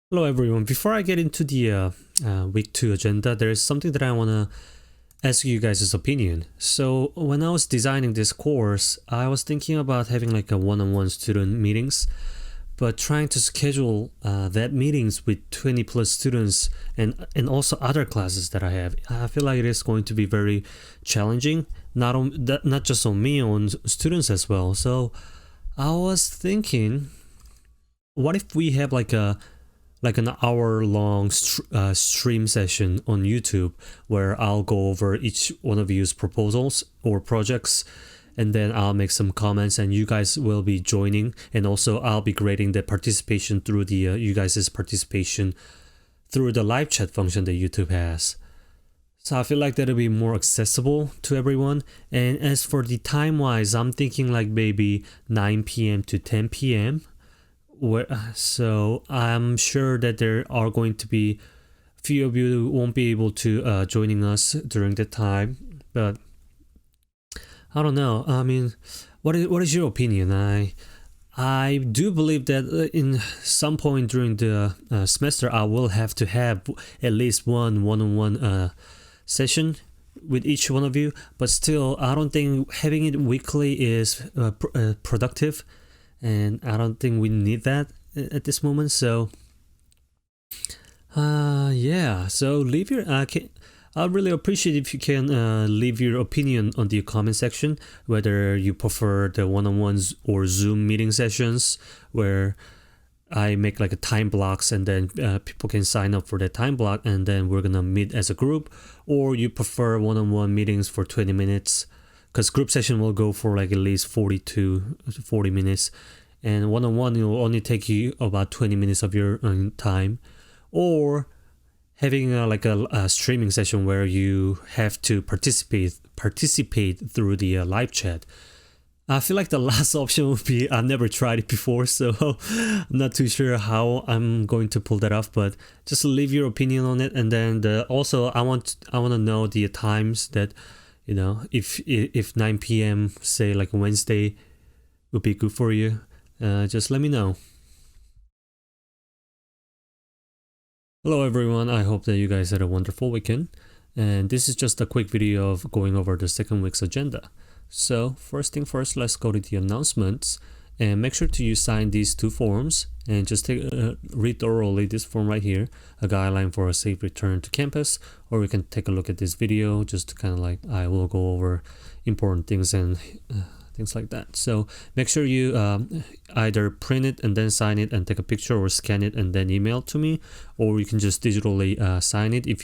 Hello everyone, before I get into the week 2 agenda, there is something that I want to ask you guys' opinion. So when I was designing this course, I was thinking about having like a one-on-one student meetings, but trying to schedule that meetings with 20 plus students and also other classes that I have. I feel like it is going to be very challenging, not just on me, on students as well. So I was thinking, what if we have like an hour-long stream session on YouTube where I'll go over each one of you's proposals or projects, and then I'll make some comments and you guys will be joining, and also I'll be grading the participation through the you guys' participation through the live chat function that YouTube has. So I feel like that'll be more accessible to everyone. And as for the time-wise, I'm thinking like maybe 9 p.m. to 10 p.m. So I'm sure that there are going to be a few of you who won't be able to joining us during that time, but I don't know. I mean, what is your opinion? I do believe that in some point during the semester I will have to have at least one-on-one session with each one of you, but still I don't think having it weekly is productive, and I don't think we need that at this moment. So yeah, so leave your I'd really appreciate if you can leave your opinion on the comment section, whether you prefer the one-on-ones or Zoom meeting sessions where I make like a time blocks and then people can sign up for that time block and then we're gonna meet as a group, or you prefer one-on-one meetings for 20 minutes, because group session will go for like at least 40 to 40 minutes, and one-on-one will only take you about 20 minutes of your time, or having like a streaming session where you have to participate through the live chat. I feel like the last option would be, I've never tried it before, so I'm not too sure how I'm going to pull that off, but just leave your opinion on it. And then also I want to know the times that, you know, if 9 p.m. say like Wednesday would be good for you, just let me know. Hello everyone, I hope that you guys had a wonderful weekend, and this is just a quick video of going over the second week's agenda. So first thing first, let's go to the announcements, and make sure to sign these two forms and just read thoroughly this form right here, a guideline for a safe return to campus, or you can take a look at this video just to kind of like, I will go over important things and things like that. So make sure you either print it and then sign it and take a picture, or scan it and then email it to me, or you can just digitally sign it if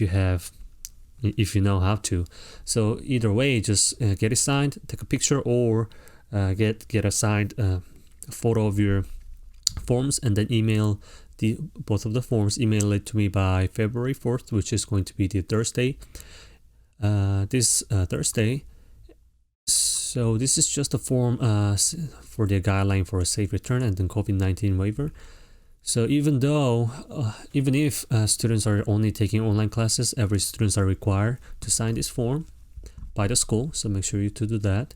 you know how to. So either way, just get it signed, take a picture, or get a signed photo of your forms, and then email both of the forms. Email it to me by February 4th, which is going to be the Thursday. This Thursday. So this is just a form for the guideline for a safe return and then COVID-19 waiver. So even if students are only taking online classes, every students are required to sign this form by the school. So make sure you to do that.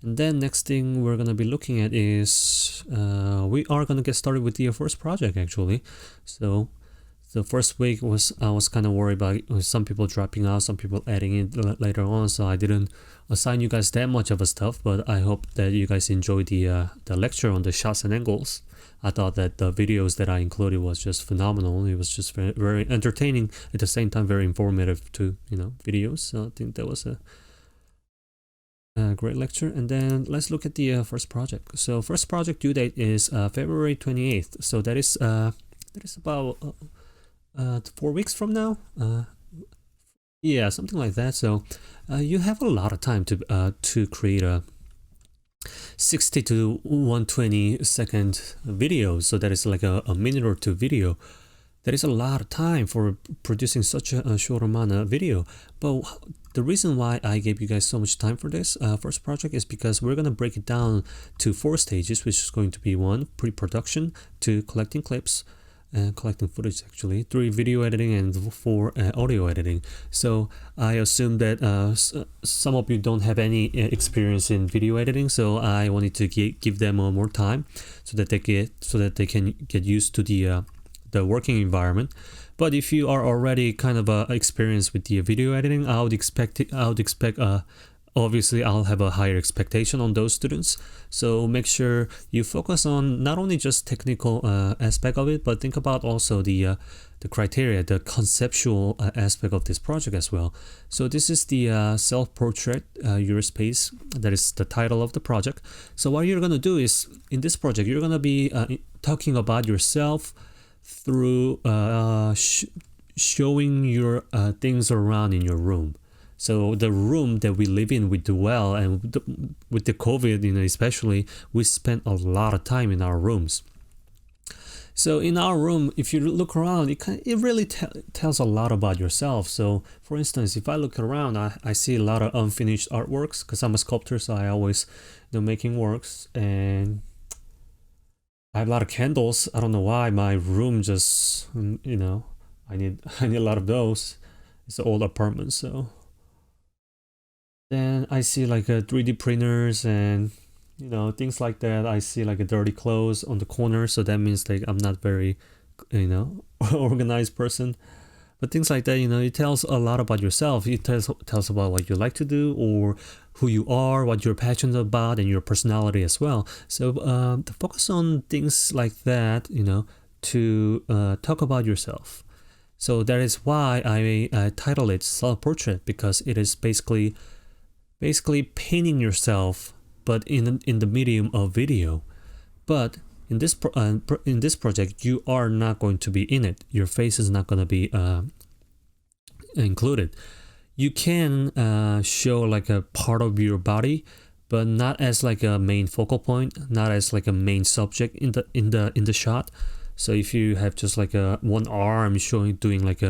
And then next thing we're gonna be looking at is we are gonna get started with the first project actually. So the first week I was kind of worried about some people dropping out, some people adding it later on, so I didn't assign you guys that much of a stuff, but I hope that you guys enjoyed the lecture on the shots and angles. I thought that the videos that I included was just phenomenal. It was just very, very entertaining, at the same time very informative to, you know, videos. So I think that was a great lecture. And then let's look at the first project. So first project due date is February 28th. So that is about 4 weeks from now. Yeah, something like that. So you have a lot of time to create a 60 to 120 second video. So that is like a minute or two video. That is a lot of time for producing such a short amount of video. But the reason why I gave you guys so much time for this first project is because we're going to break it down to 4 stages, which is going to be 1, pre-production, 2, collecting clips, collecting footage actually, 3, video editing, and 4, audio editing. So I assume that some of you don't have any experience in video editing, so I wanted to give them more time so that they can get used to the the working environment. But if you are already kind of experienced with the video editing, I would expect obviously I'll have a higher expectation on those students. So make sure you focus on not only just technical aspect of it, but think about also the criteria, the conceptual aspect of this project as well. So this is the self-portrait Eurospace. That is the title of the project. So what you're gonna do is, in this project, you're gonna be talking about yourself through showing your things around in your room. So the room that we live in, we dwell, and with the COVID, especially, we spend a lot of time in our rooms. So in our room, if you look around, it really tells a lot about yourself. So for instance, if I look around, I see a lot of unfinished artworks, because I'm a sculptor, so I always making works, and I have a lot of candles. I don't know why my room just, I need a lot of those. It's an old apartment, so. Then I see like 3D printers and things like that. I see like a dirty clothes on the corner, so that means like I'm not very organized person. But things like that, it tells a lot about yourself. It tells about what you like to do, or who you are, what you're passionate about, and your personality as well. So to focus on things like that, to talk about yourself. So that is why I title it self-portrait, because it is basically painting yourself, but in the medium of video. But in this project, you are not going to be in it. Your face is not going to be included. You can show like a part of your body, but not as like a main focal point, not as like a main subject in the shot. So if you have just like one arm doing like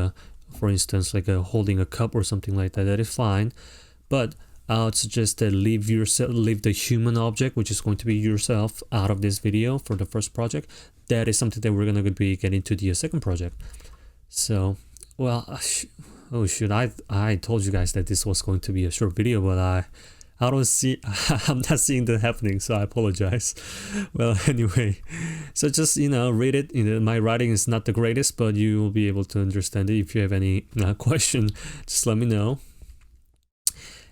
for instance, like holding a cup or something like that, that is fine. But I would suggest that leave the human object, which is going to be yourself, out of this video for the first project. That is something that we're going to be getting to the second project. So, well, oh shoot, I told you guys that this was going to be a short video, but I'm not seeing that happening, so I apologize. Well, anyway, so just read it. My writing is not the greatest, but you will be able to understand it. If you have any question, just let me know.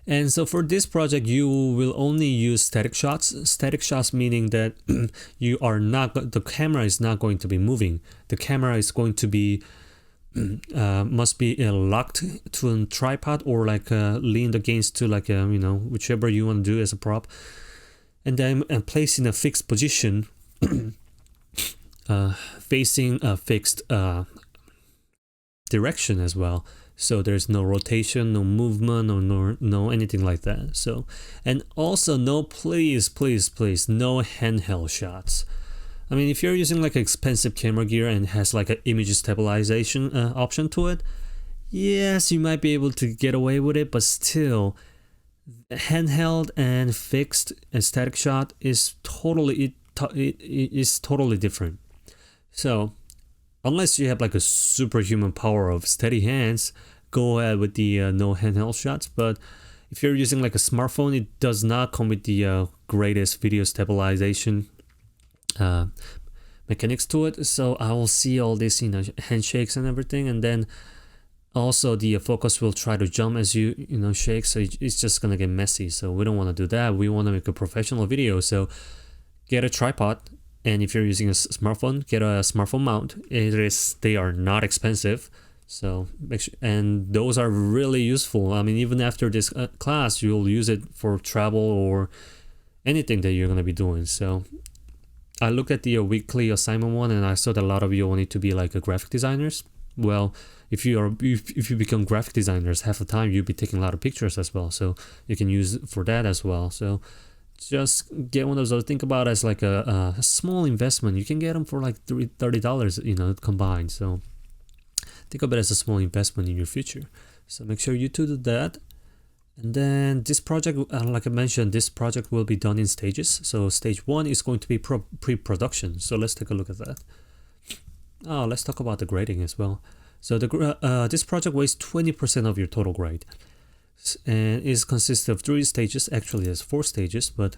And so for this project, you will only use static shots. Static shots meaning that the camera is not going to be moving. The camera is going to be must be locked to a tripod, or like leaned against to like whichever you want to do as a prop, and then placed in a fixed position, facing a fixed direction as well. So there's no rotation, no movement, or no anything like that. So, and also please, no handheld shots. I mean, if you're using like expensive camera gear and has like an image stabilization option to it, yes, you might be able to get away with it, but still, handheld and fixed and static shot is totally different. So unless you have like a superhuman power of steady hands, go ahead with the no handheld shots. But if you're using like a smartphone, it does not come with the greatest video stabilization mechanics to it. So I will see all this handshakes and everything, and then also the focus will try to jump as you shake, so it's just gonna get messy. So we don't want to do that. We want to make a professional video. So get a tripod, and if you're using a smartphone, get a smartphone mount. They are not expensive, so make sure, and those are really useful. I mean, even after this class, you'll use it for travel or anything that you're gonna be doing. So I look at the weekly assignment one, and I saw that a lot of you wanted to be like a graphic designers. Well, if you become graphic designers, half the time you'll be taking a lot of pictures as well, so you can use it for that as well. So just get one of those. Think about it as like a small investment. You can get them for like $30, combined. So think of it as a small investment in your future. So make sure you do that. And then this project, like I mentioned, this project will be done in stages. So stage 1 is going to be pre-production. So let's take a look at that. Let's talk about the grading as well. So this project weighs 20% of your total grade, and it consists of 3 stages. Actually, there's 4 stages, but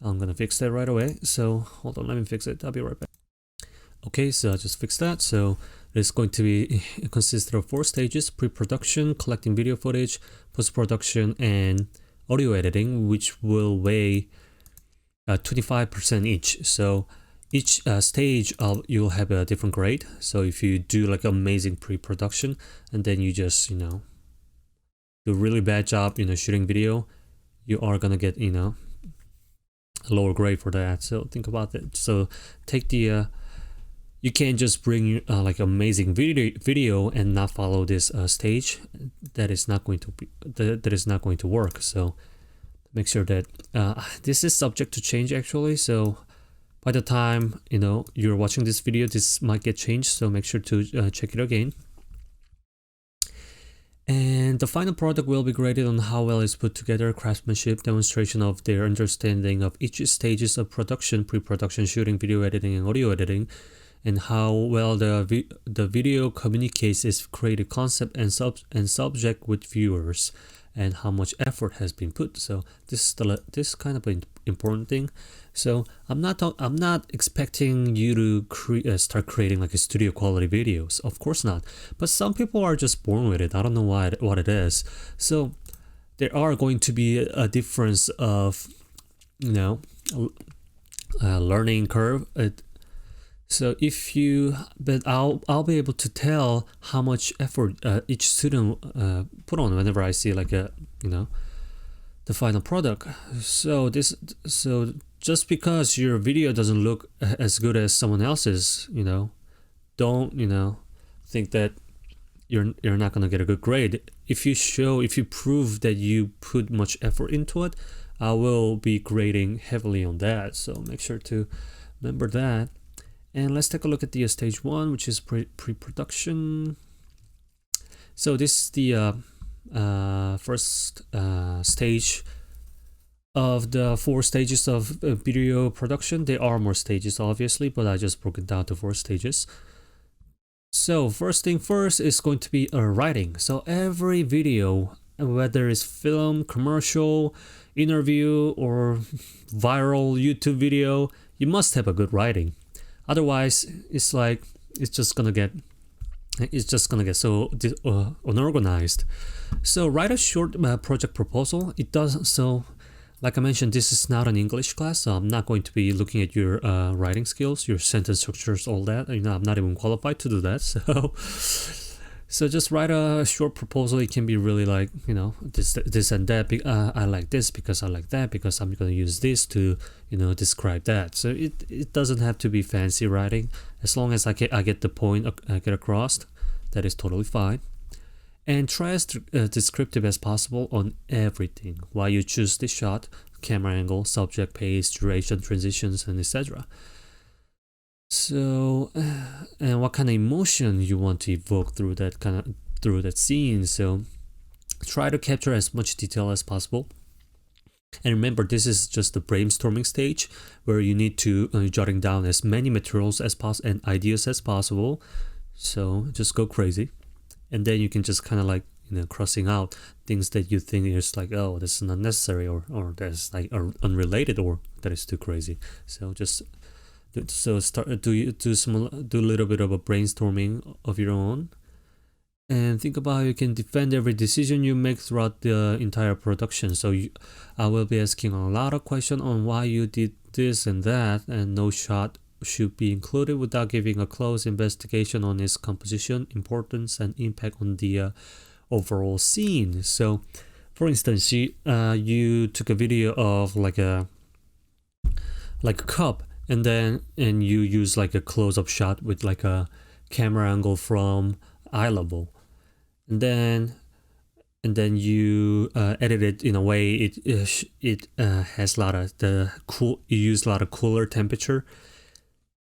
I'm gonna fix that right away. So hold on, let me fix it. I'll be right back. Okay, so I just fixed that. So it's going to be consist of 4 stages: pre-production, collecting video footage, post-production, and audio editing, which will weigh 25% each. So each stage you'll have a different grade. So if you do like amazing pre-production and then you just do a really bad job shooting video, you are gonna get a lower grade for that. So think about that. So take the you can't just bring like amazing video and not follow this stage. That is not going to be that is not going to work. So make sure that this is subject to change actually. So by the time you're watching this video, this might get changed. So make sure to check it again. And the final product will be graded on how well it's put together, craftsmanship, demonstration of their understanding of each stages of production, pre-production, shooting, video editing, and audio editing, and how well the video communicates its creative concept and subject with viewers, and how much effort has been put. So this is kind of an important thing. So I'm not expecting you to start creating like a studio quality videos. Of course not. But some people are just born with it. I don't know what it is. So there are going to be a difference of learning curve. So but I'll be able to tell how much effort each student put on whenever I see like the final product. So just because your video doesn't look as good as someone else's, don't think that you're not gonna get a good grade. If you prove that you put much effort into it, I will be grading heavily on that. So make sure to remember that. And let's take a look at the stage 1, which is pre-production. So this is the first stage of the 4 stages of video production. There are more stages obviously, but I just broke it down to 4 stages. So first thing first is going to be writing. So every video, whether it's film, commercial, interview, or viral YouTube video, you must have a good writing. Otherwise, it's just gonna get so unorganized. So write a short project proposal. So like I mentioned, this is not an English class, so I'm not going to be looking at your writing skills, your sentence structures, all that. I'm not even qualified to do that. So just write a short proposal. It can be really like, this and that. I like this because I like that because I'm going to use this to, describe that. So it doesn't have to be fancy writing. As long as I get the point I get across, that is totally fine. And try as descriptive as possible on everything. Why you choose this shot, camera angle, subject, pace, duration, transitions, and etc. So, and what kind of emotion you want to evoke through that scene. So try to capture as much detail as possible. And remember, this is just the brainstorming stage where you need to jotting down as many materials as possible and ideas as possible. So just go crazy. And then you can just kind of like, crossing out things that you think is like, oh, this is not necessary, or that's like unrelated, or that is too crazy. So just start do a little bit of a brainstorming of your own, and think about how you can defend every decision you make throughout the entire production. So I will be asking a lot of questions on why you did this and that, and no shot should be included without giving a close investigation on its composition, importance, and impact on the overall scene. So for instance, you took a video of like a cup, and you use like a close-up shot with like a camera angle from eye level, and then you edit it in a way it has a lot of you use a lot of cooler temperature.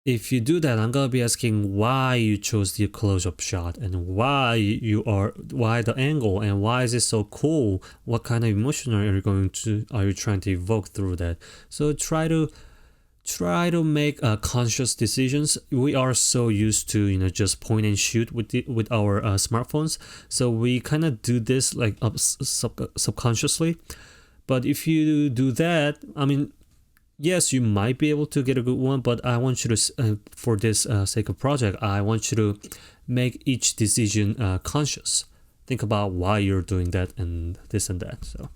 If you do that, I'm gonna be asking why you chose the close-up shot, and why the angle, and why is it so cool? What kind of emotion are you trying to evoke through that? So try to make conscious decisions. We are so used to just point and shoot with our smartphones, so we kind of do this like subconsciously. But if you do that, yes, you might be able to get a good one, but I want you to, for this sake of project, I want you to make each decision conscious. Think about why you're doing that and this and that. So,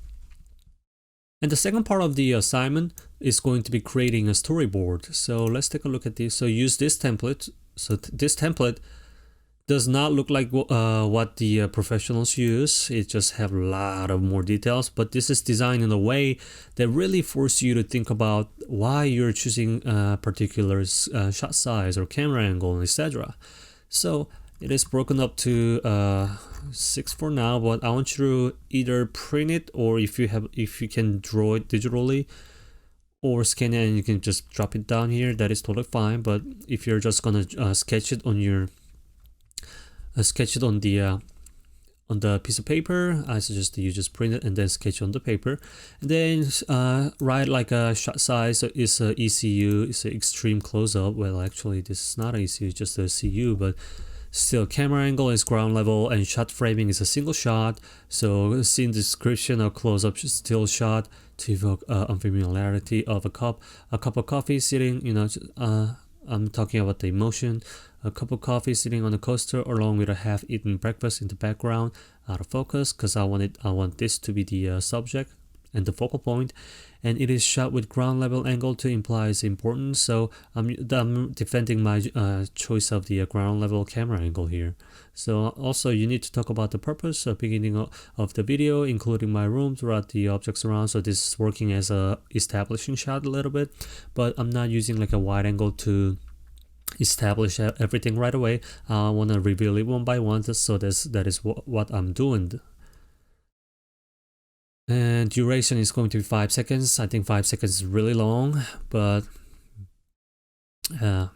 and the second part of the assignment is going to be creating a storyboard. So let's take a look at this. So use this template. So this template does not look like what the professionals use. It just have a lot of more details, but this is designed in a way that really forces you to think about why you're choosing a particular shot size or camera angle, etc. So it is broken up to 6 for now, but I want you to either print it, or if you can draw it digitally or scan it and you can just drop it down here, that is totally fine. But if you're just gonna sketch it on your on the piece of paper, I suggest that you just print it and then sketch on the paper, and then write like a shot size is a ECU, it's an extreme close-up. Well, actually this is not an ECU, it's just a CU, but still, camera angle is ground level and shot framing is a single shot. So scene description or close-up still shot to evoke unfamiliarity of a cup of coffee sitting, I'm talking about the emotion. A cup of coffee sitting on a coaster along with a half-eaten breakfast in the background, out of focus, because I want this to be the subject and the focal point, and it is shot with ground level angle to imply its importance. So I'm defending my choice of the ground level camera angle here. So also you need to talk about the purpose of beginning of the video, including my room throughout the objects around. So this is working as a establishing shot a little bit, but I'm not using like a wide angle to establish everything right away. I want to reveal it one by one, so that is what I'm doing. And duration is going to be 5 seconds. I think 5 seconds is really long, but 5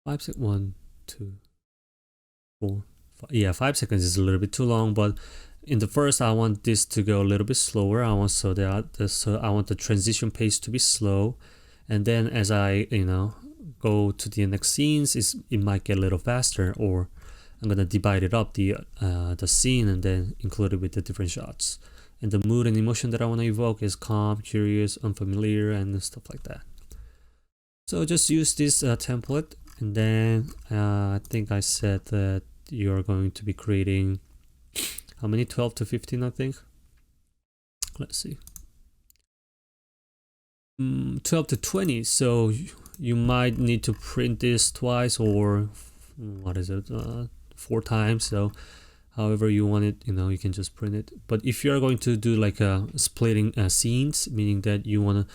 seconds, 1, 2, 4, 5. Yeah, 5 seconds is a little bit too long, but in the first, I want this to go a little bit slower. I want I want the transition pace to be slow, and then as I go to the next scenes, it might get a little faster, or I'm gonna divide it up the scene and then include it with the different shots. And the mood and emotion that I want to evoke is calm, curious, unfamiliar, and stuff like that. So just use this template, and then I think I said that you're going to be creating how many? 12 to 15, I think. Let's see. 12 to 20. So you might need to print this twice, or what is it? 4 times. So however you want it, you can just print it. But if you're going to do like a splitting scenes, meaning that you're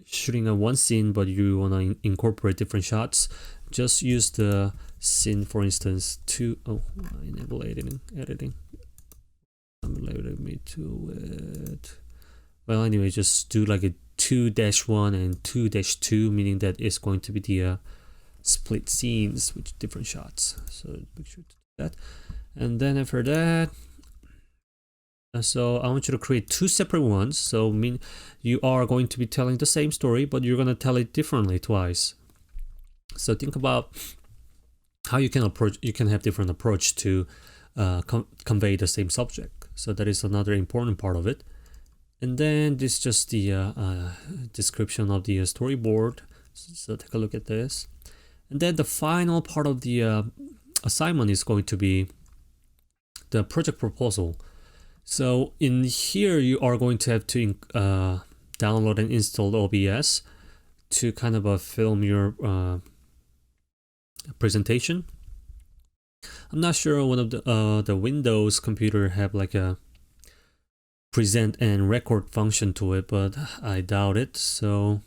shooting a one scene but you want to incorporate different shots, just use the scene, for instance, enable editing related me to it. Well, anyway, just do like a 2-1 and 2-2, meaning that it's going to be the split scenes with different shots. So make sure to do that. And then after that, so I want you to create 2 separate ones. So you are going to be telling the same story, but you're going to tell it differently twice. So think about how you can have different approach to convey the same subject. So that is another important part of it. And then this is just the description of the storyboard. So take a look at this. And then the final part of the assignment is going to be the project proposal. So in here, you are going to have to download and install OBS to kind of film your presentation. I'm not sure one of the Windows computer have like a present and record function to it, but I doubt it. So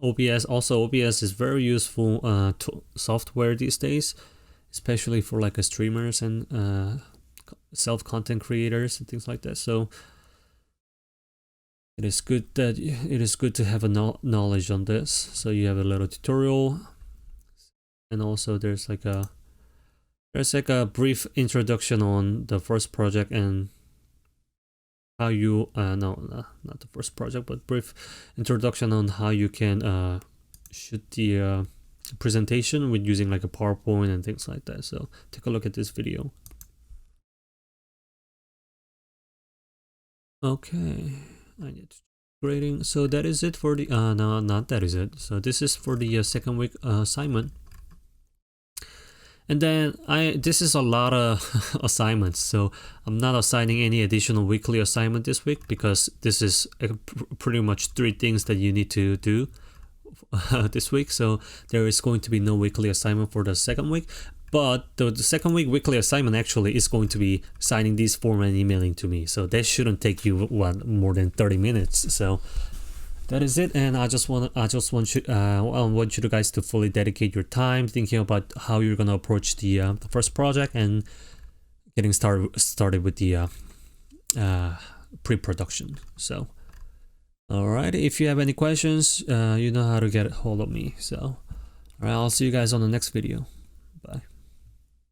OBS is very useful software these days, especially for like streamers and self-content creators and things like that. So it is good to have a knowledge on this. So you have a little tutorial, and also there's like a brief introduction on the first project and how you not the first project, but brief introduction on how you can shoot the presentation with using like a PowerPoint and things like that. So take a look at this video. Okay, I need to grading. So that is it for the no, not that is it. So this is for the second week assignment. And then this is a lot of assignments, so I'm not assigning any additional weekly assignment this week because this is pretty much 3 things that you need to do this week. So there is going to be no weekly assignment for the second week, but the second week weekly assignment actually is going to be signing this form and emailing to me. So that shouldn't take you more than 30 minutes. So that is it, and I just want you guys to fully dedicate your time thinking about how you're gonna approach the first project and getting started with the pre-production. So, all right, if you have any questions, you know how to get a hold of me. So, all right, I'll see you guys on the next video. Bye.